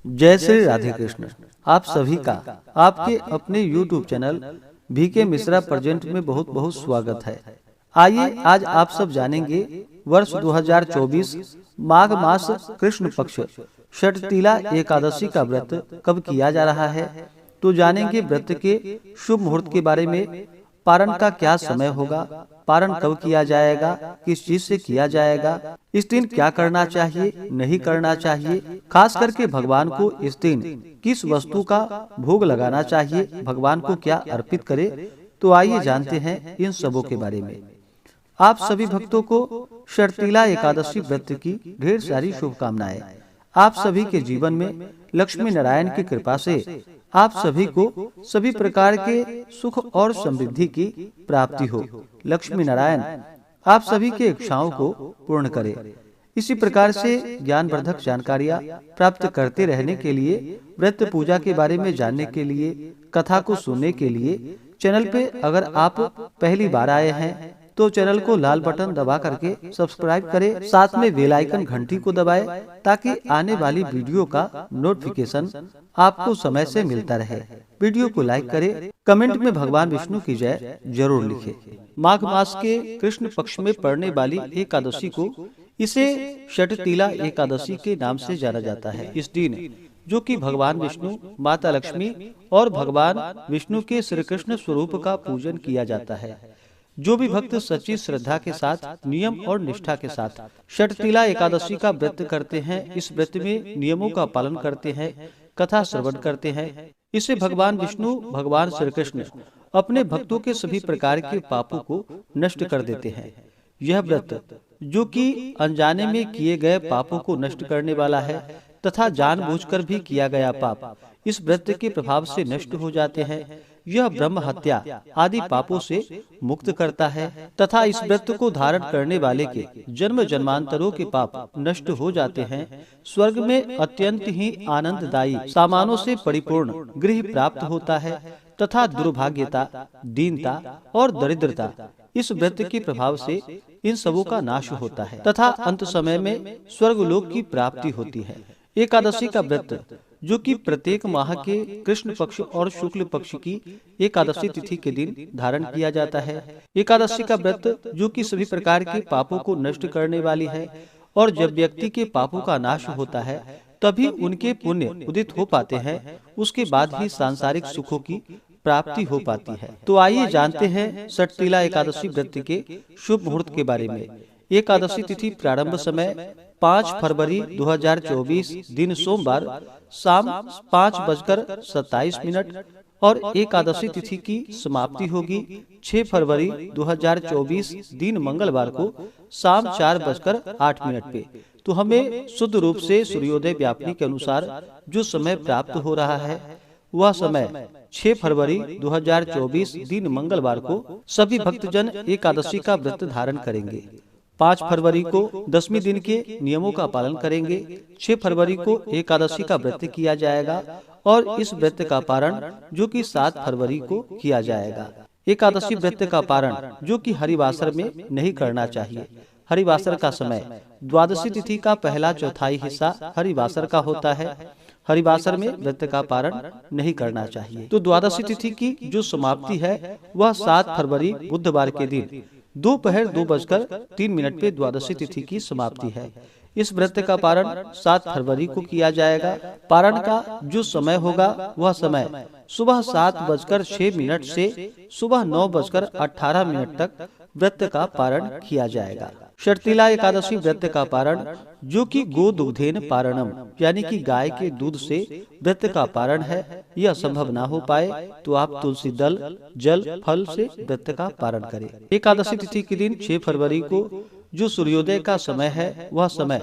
जय श्री राधे कृष्ण। आप सभी का आपके अपने YouTube channel VK Mishra present में बहुत बहुत स्वागत है। आइए आज आप सब जानेंगे वर्ष 2024 माघ मास कृष्ण पक्ष षटतिला एकादशी का व्रत कब किया जा रहा है। तो जानेंगे व्रत के शुभ मुहूर्त के बारे में, पारण का क्या समय होगा, पारण कब किया जाएगा, किस चीज से किया जाएगा, इस दिन क्या करना चाहिए नहीं करना चाहिए, खास करके भगवान को इस दिन किस वस्तु का भोग लगाना चाहिए, भगवान को क्या अर्पित करे। तो आइए जानते हैं इन सबों के बारे में। आप सभी भक्तों को षटतिला एकादशी व्रत की ढेर सारी शुभकामनाएं। आप सभी के जीवन में लक्ष्मी नारायण की कृपा से आप सभी को सभी प्रकार के सुख और समृद्धि की प्राप्ति हो। लक्ष्मी नारायण आप सभी के इच्छाओं को पूर्ण करे। इसी प्रकार से ज्ञानवर्धक जानकारियाँ प्राप्त करते रहने के लिए, व्रत पूजा के बारे में जानने के लिए, कथा को सुनने के लिए चैनल पे अगर आप पहली बार आए हैं तो चैनल को लाल बटन दबा करके सब्सक्राइब करें, साथ में बेल आइकन घंटी को दबाएं ताकि आने वाली वीडियो का नोटिफिकेशन आपको समय से मिलता रहे। वीडियो को लाइक करें, कमेंट में भगवान विष्णु की जय जरूर लिखें। माघ मास के कृष्ण पक्ष में पड़ने वाली एकादशी को इसे षटतिला एकादशी के नाम से जाना जाता है। इस दिन जो कि भगवान विष्णु, माता लक्ष्मी और भगवान विष्णु के श्री कृष्ण स्वरूप का पूजन किया जाता है। जो भी भक्त सच्ची श्रद्धा के साथ, नियम और निष्ठा के साथ षटतिला एकादशी का व्रत करते हैं, इस व्रत में नियमों का पालन करते हैं, कथा श्रवण करते हैं, इससे भगवान विष्णु, भगवान श्री कृष्ण अपने भक्तों के सभी प्रकार के पापों को नष्ट कर देते हैं। यह व्रत जो कि अनजाने में किए गए पापों को नष्ट करने वाला है तथा जानबूझकर भी किया गया पाप इस व्रत के प्रभाव से नष्ट हो जाते हैं। यह ब्रह्म हत्या आदि पापों से मुक्त करता है तथा इस व्रत को धारण करने वाले के जन्म जन्मांतरों के पाप नष्ट हो जाते हैं। स्वर्ग में अत्यंत ही आनंददायी सामानों से परिपूर्ण गृह प्राप्त होता है तथा दुर्भाग्यता, दीनता और दरिद्रता इस व्रत के प्रभाव से इन सबों का नाश होता है तथा अंत समय में स्वर्ग लोक की प्राप्ति होती है। एकादशी का व्रत जो कि प्रत्येक माह के कृष्ण पक्ष और शुक्ल पक्ष की एकादशी तिथि के दिन धारण किया जाता है। एकादशी का व्रत जो कि सभी प्रकार के पापों को नष्ट करने वाली है और जब व्यक्ति के पापों का नाश होता है तभी उनके पुण्य उदित हो पाते हैं, उसके बाद ही सांसारिक सुखों की प्राप्ति हो पाती है। तो आइए जानते हैं षटतिला एकादशी व्रत के शुभ मुहूर्त के बारे में। एकादशी तिथि प्रारंभ समय 5 फरवरी 2024 दिन सोमवार शाम 5:27 और एकादशी तिथि की समाप्ति होगी 6 फरवरी 2024 दिन मंगलवार को शाम 4:08 पे। तो हमें शुद्ध रूप से सूर्योदय व्यापनी के अनुसार जो समय प्राप्त हो रहा है वह समय 6 फरवरी 2024 दिन मंगलवार को सभी भक्तजन एकादशी का व्रत धारण करेंगे। 5 फरवरी को 10वें दिन के नियमों का पालन करेंगे। 6 फरवरी को एकादशी का व्रत किया जाएगा और इस व्रत का पारण जो कि 7 फरवरी को किया जाएगा। एकादशी व्रत का पारण जो कि हरिवासर में नहीं करना चाहिए। हरिवासर का समय द्वादशी तिथि का पहला चौथाई हिस्सा हरिवासर का होता है। हरिवासर में व्रत का पारण नहीं करना चाहिए। तो द्वादशी तिथि की जो समाप्ति है वह 7 फरवरी बुधवार के दिन दोपहर 2:03 पे द्वादशी तिथि की समाप्ति है। इस व्रत का पारण 7 फरवरी को किया जाएगा। पारण का जो समय होगा वह समय सुबह 7:06 से सुबह 9:18 तक व्रत का पारण किया जाएगा। षटतिला एकादशी व्रत का पारण जो कि गोदुग्धेन पारणम यानी कि गाय के दूध से व्रत का पारण है, यह संभव ना हो पाए तो आप तुलसी दल, जल, फल से व्रत का पारण करें। एकादशी तिथि के दिन 6 फरवरी को जो सूर्योदय का समय है वह समय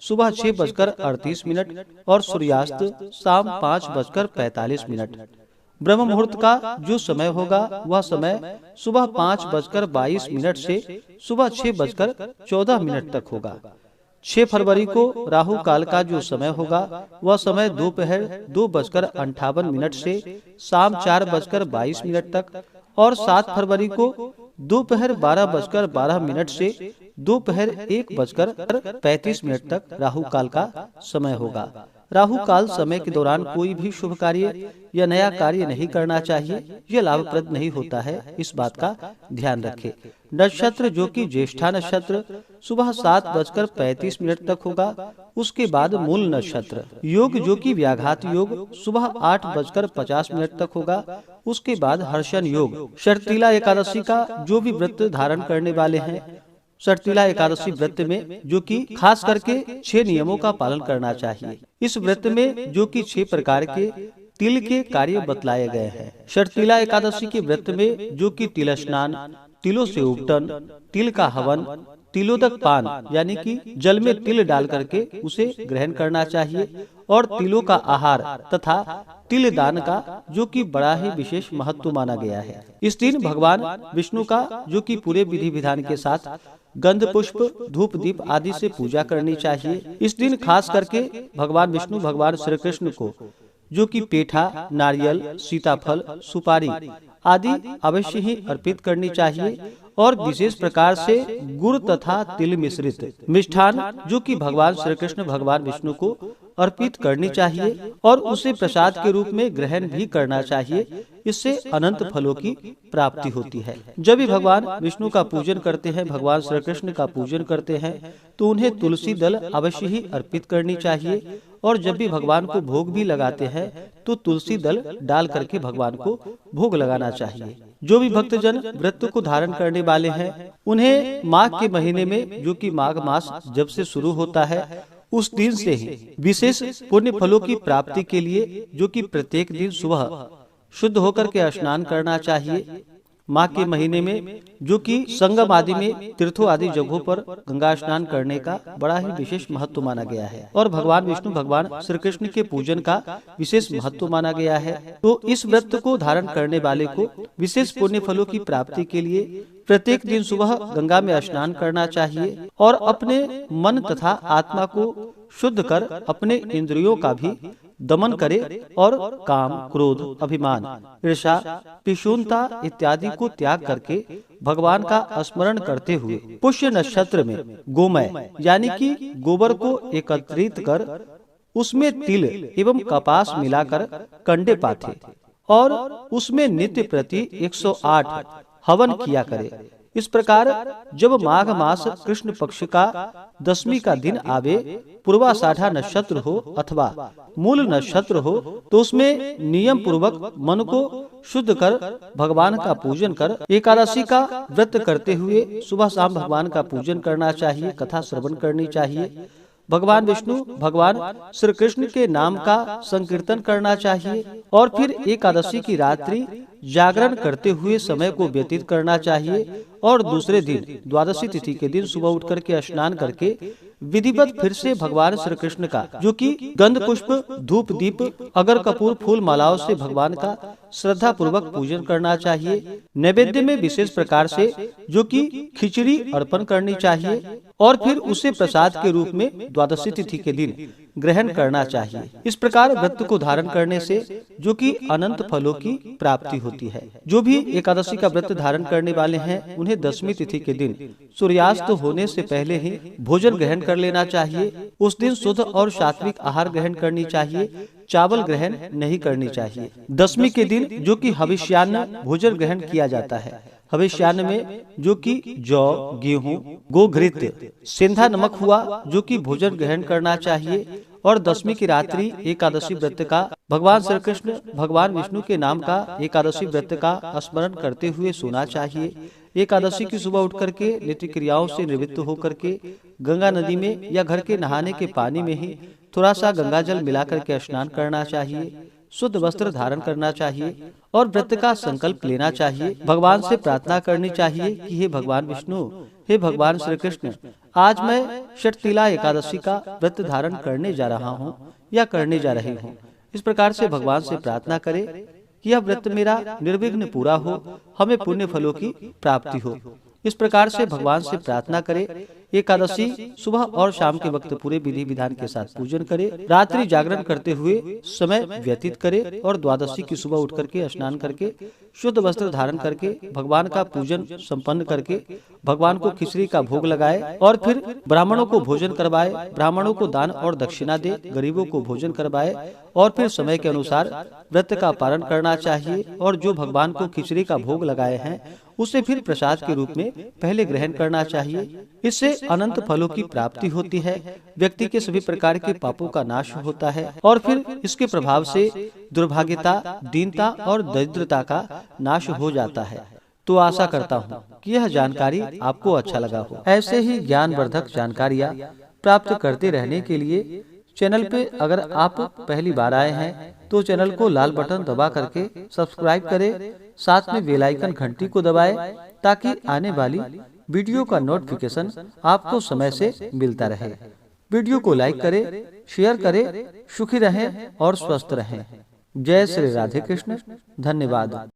सुबह 6:38 और सूर्यास्त शाम 5:45। ब्रह्म मुहूर्त का जो समय होगा वह समय सुबह 5:22 से सुबह 6:14 तक होगा। 6 फरवरी को राहु काल का जो समय होगा वह समय दोपहर 2:58 से शाम 4:22 तक और 7 फरवरी को दोपहर 12:12 से दोपहर 1:35 तक राहु काल का समय होगा। राहु काल समय के दौरान कोई भी शुभ कार्य या नया कार्य नहीं करना चाहिए, यह लाभप्रद नहीं होता है, इस बात का ध्यान रखें। नक्षत्र जो कि ज्येष्ठा नक्षत्र सुबह 7:35 तक होगा, उसके बाद मूल नक्षत्र। योग जो कि व्याघात योग सुबह 8:50 तक होगा, उसके बाद हर्षण योग। शर्तिला एकादशी का जो भी व्रत धारण करने वाले हैं, शर्तिला एकादशी व्रत में जो कि खास करके 6 नियमों का पालन करना चाहिए। इस व्रत में जो कि 6 प्रकार के तिल के कार्य बतलाए गए हैं। शर्तिला एकादशी के व्रत में जो कि तिल स्नान, तिलों से उपटन, तिल का हवन, तिलोदक पान यानी कि जल में तिल डाल करके उसे ग्रहण करना चाहिए, और तिलों का आहार तथा तिल दान का जो कि बड़ा ही विशेष महत्व माना गया है। इस दिन भगवान विष्णु का जो कि पूरे विधि विधान के साथ गंध पुष्प धूप दीप आदि से पूजा करनी चाहिए। इस दिन खास करके भगवान विष्णु भगवान श्री कृष्ण को जो कि पेठा, नारियल, सीताफल, सुपारी आदि अवश्य ही अर्पित करनी चाहिए, और विशेष प्रकार से गुड़ तथा तिल मिश्रित मिष्ठान जो कि भगवान श्री कृष्ण भगवान विष्णु को अर्पित करनी चाहिए, और उसे प्रसाद के रूप में ग्रहण भी करना चाहिए। इससे अनंत फलों की प्राप्ति होती है। जब भी भगवान विष्णु का पूजन करते हैं, भगवान श्री कृष्ण का पूजन करते हैं, तो उन्हें तुलसी दल अवश्य ही अर्पित करनी चाहिए, और जब भी भगवान को भोग भी लगाते हैं तो तुलसी दल डाल करके भगवान को भोग लगाना चाहिए। जो भी भक्तजन व्रत को धारण करने वाले हैं, उन्हें माघ के महीने में जो कि माघ मास जब से शुरू होता है, उस दिन से ही विशेष पुण्य फलों की प्राप्ति के लिए जो कि प्रत्येक दिन सुबह शुद्ध होकर के स्नान करना चाहिए। माघ के महीने में जो कि संगम आदि में तीर्थों आदि जगहों पर गंगा स्नान करने का बड़ा ही विशेष महत्व माना गया है, और भगवान विष्णु भगवान श्री कृष्ण के पूजन का विशेष महत्व माना गया है। तो इस व्रत को धारण करने वाले को विशेष पुण्य फलों की प्राप्ति के लिए प्रत्येक दिन सुबह गंगा में स्नान करना चाहिए, और अपने मन तथा आत्मा को शुद्ध कर अपने इंद्रियों का भी दमन करे, और काम, क्रोध, अभिमान, ईर्ष्या, पिशूनता इत्यादि को त्याग करके भगवान का स्मरण करते हुए पुष्य नक्षत्र में गोमय यानी कि गोबर को एकत्रित कर उसमें तिल एवं कपास मिलाकर कंडे पाथे, और उसमें नित्य प्रति 108 हवन किया करे। इस प्रकार जब माघ मास कृष्ण पक्ष का 10वीं का दिन आवे, पूर्वाषाढ़ा नक्षत्र हो अथवा मूल नक्षत्र हो, तो उसमें नियम पूर्वक मन को शुद्ध कर भगवान का पूजन कर एकादशी का व्रत करते हुए सुबह शाम भगवान का पूजन करना चाहिए, कथा श्रवण करनी चाहिए, भगवान विष्णु भगवान श्री कृष्ण के नाम का संकीर्तन करना चाहिए, और फिर एकादशी की रात्रि जागरण करते हुए समय को व्यतीत करना चाहिए, और दूसरे दिन द्वादशी तिथि के दिन सुबह उठ करके स्नान करके विधिवत फिर से भगवान श्री कृष्ण का जो कि गंध पुष्प धूप दीप अगर कपूर फूल मालाओं से भगवान का श्रद्धा पूर्वक पूजन करना चाहिए। नैवेद्य में विशेष प्रकार से जो कि खिचड़ी अर्पण करनी चाहिए, और फिर उसे प्रसाद के रूप में द्वादशी तिथि के दिन ग्रहण करना चाहिए। इस प्रकार व्रत को धारण करने से जो कि अनंत फलों की प्राप्ति होती है। जो भी एकादशी का व्रत धारण करने वाले हैं, उन्हें 10वीं तिथि के दिन सूर्यास्त होने से पहले ही भोजन ग्रहण कर लेना चाहिए। उस दिन शुद्ध और सात्विक आहार ग्रहण करनी चाहिए, चावल ग्रहण नहीं करनी चाहिए। 10वीं के दिन जो कि हविष्यान्न भोजन ग्रहण किया जाता है। हविष्यान्न में जो कि जौ, गेहूं, गोघृत, सेंधा नमक हुआ जो कि भोजन ग्रहण करना चाहिए, और 10वीं की रात्रि एकादशी व्रत का भगवान श्री कृष्ण भगवान विष्णु के नाम का एकादशी व्रत का स्मरण करते हुए सोना चाहिए। एकादशी की सुबह उठ करके नित्य क्रियाओं से निवृत्त होकर के गंगा नदी में या घर के नहाने के पानी में ही थोड़ा सा गंगा जल मिलाकर के स्नान करना चाहिए, शुद्ध वस्त्र धारण करना चाहिए, और व्रत का संकल्प लेना चाहिए। भगवान से प्रार्थना करनी चाहिए कि हे भगवान विष्णु, हे भगवान श्री कृष्ण, आज मैं शर्तिला एकादशी का व्रत धारण करने जा रहा हूँ या करने जा रही हूँ। इस प्रकार से भगवान से प्रार्थना करें कि यह व्रत मेरा निर्विघ्न पूरा हो, हमें पुण्य फलों की प्राप्ति हो। इस प्रकार से भगवान से प्रार्थना करें एकादशी सुबह और शाम के वक्त पूरे विधि विधान के साथ पूजन करे, रात्रि जागरण करते हुए समय व्यतीत करे और द्वादशी की सुबह उठ करके स्नान करके शुद्ध वस्त्र धारण करके भगवान का पूजन संपन्न करके भगवान को खिचड़ी का भोग लगाए और फिर ब्राह्मणों को भोजन करवाए, ब्राह्मणों को दान और दक्षिणा दे, गरीबों को भोजन करवाए और फिर समय के अनुसार व्रत का पालन करना चाहिए और जो भगवान को खिचड़ी का भोग लगाए हैं उसे फिर प्रसाद के रूप में पहले ग्रहण करना चाहिए। इससे अनंत फलों की प्राप्ति होती है, व्यक्ति के सभी प्रकार के पापों का नाश होता है और फिर इसके प्रभाव से दुर्भाग्यता, दीनता और दरिद्रता का नाश हो जाता है। तो आशा करता हूँ कि यह जानकारी आपको अच्छा लगा हो। ऐसे ही ज्ञानवर्धक जानकारियाँ प्राप्त करते रहने के लिए चैनल पे अगर आप पहली बार आए हैं तो चैनल को लाल बटन दबा करके सब्सक्राइब करें, साथ में बेल आइकन घंटी को दबाएं ताकि आने वाली वीडियो का नोटिफिकेशन आपको समय से मिलता रहे। वीडियो को लाइक करें, शेयर करें, सुखी रहें और स्वस्थ रहें। जय श्री राधे कृष्ण। धन्यवाद।